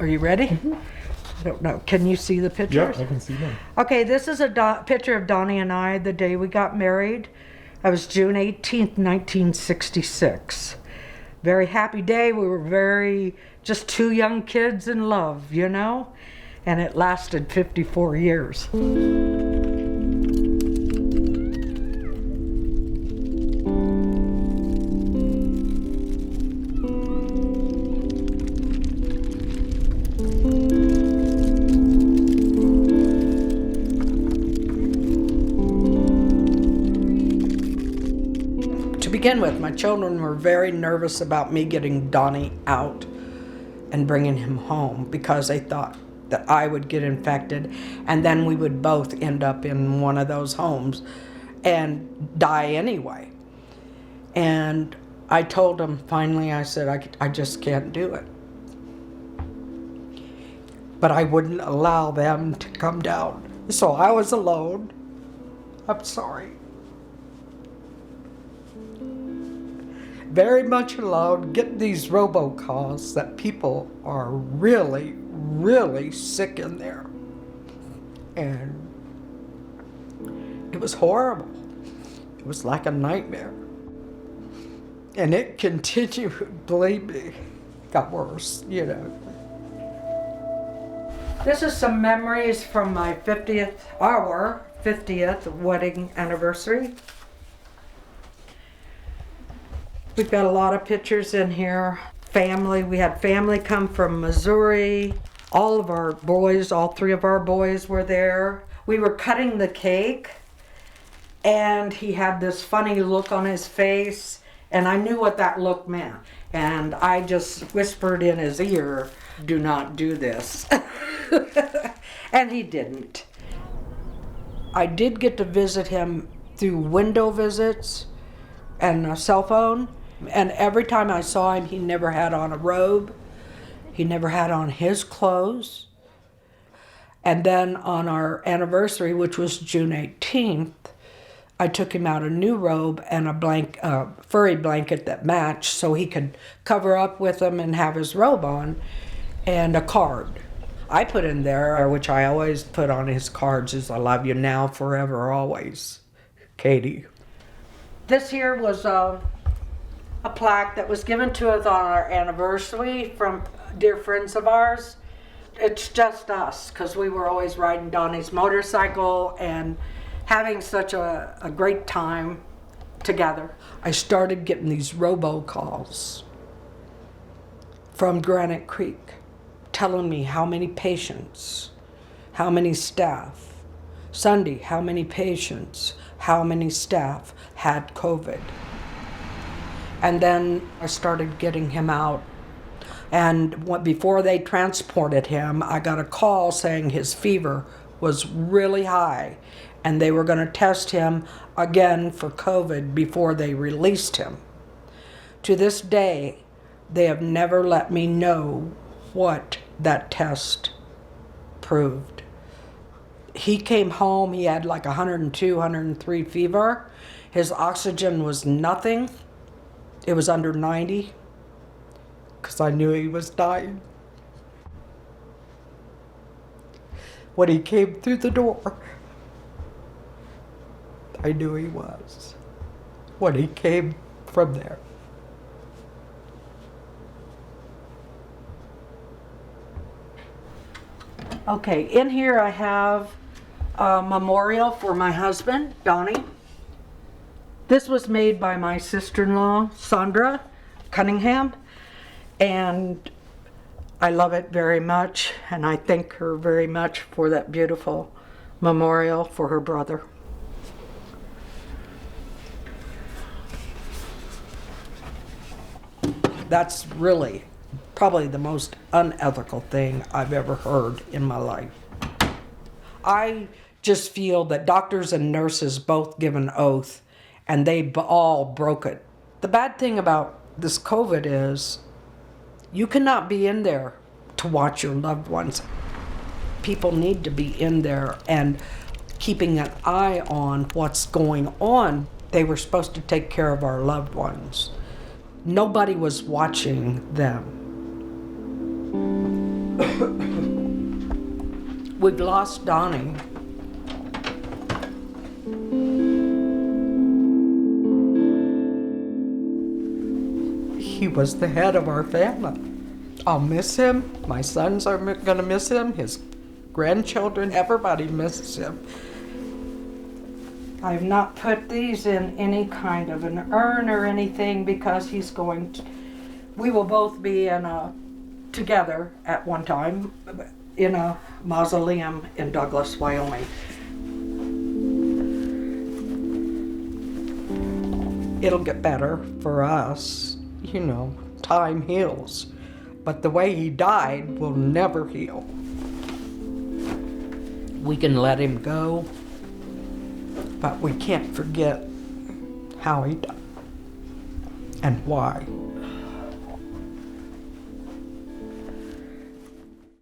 Are you ready? Mm-hmm. I don't know. Can you see the pictures? Yeah, I can see them. Okay, this is a picture of Donnie and I the day we got married. That was June 18th, 1966. Very happy day. We were just two young kids in love, you know? And it lasted 54 years. To begin with, my children were very nervous about me getting Donnie out and bringing him home because they thought that I would get infected and then we would both end up in one of those homes and die anyway. And I told them finally, I said, I just can't do it. But I wouldn't allow them to come down. So I was alone. I'm sorry. Very much alone, getting these robocalls that people are really, really sick in there. And it was horrible. It was like a nightmare. And it continued, believe me, got worse, you know. This is some memories from my 50th wedding anniversary. We've got a lot of pictures in here. Family, we had family come from Missouri. All of our boys, all three of our boys were there. We were cutting the cake and he had this funny look on his face and I knew what that look meant. And I just whispered in his ear, "Do not do this." And he didn't. I did get to visit him through window visits and a cell phone. And every time I saw him, he never had on a robe. He never had on his clothes. And then on our anniversary, which was June 18th, I took him out a new robe and a furry blanket that matched so he could cover up with him and have his robe on, and a card. I put in there, which I always put on his cards, is "I love you now, forever, always, Katie." This here was a plaque that was given to us on our anniversary from dear friends of ours. It's just us, because we were always riding Donnie's motorcycle and having such a great time together. I started getting these robocalls from Granite Creek telling me how many patients, how many staff. Sunday, how many patients, how many staff had COVID. And then I started getting him out. And before they transported him, I got a call saying his fever was really high and they were going to test him again for COVID before they released him. To this day, they have never let me know what that test proved. He came home, he had like 102, 103 fever. His oxygen was nothing. It was under 90, because I knew he was dying. When he came through the door, I knew he was. When he came from there. Okay, in here I have a memorial for my husband, Donnie. This was made by my sister-in-law, Sandra Cunningham, and I love it very much, and I thank her very much for that beautiful memorial for her brother. That's really probably the most unethical thing I've ever heard in my life. I just feel that doctors and nurses both give an oath and they all broke it. The bad thing about this COVID is you cannot be in there to watch your loved ones. People need to be in there and keeping an eye on what's going on. They were supposed to take care of our loved ones. Nobody was watching them. We've lost Donnie. He was the head of our family. I'll miss him. My sons are gonna miss him. His grandchildren, everybody misses him. I've not put these in any kind of an urn or anything because we will both be together at one time in a mausoleum in Douglas, Wyoming. It'll get better for us, time heals. But the way he died will never heal. We can let him go, but we can't forget how he died and why.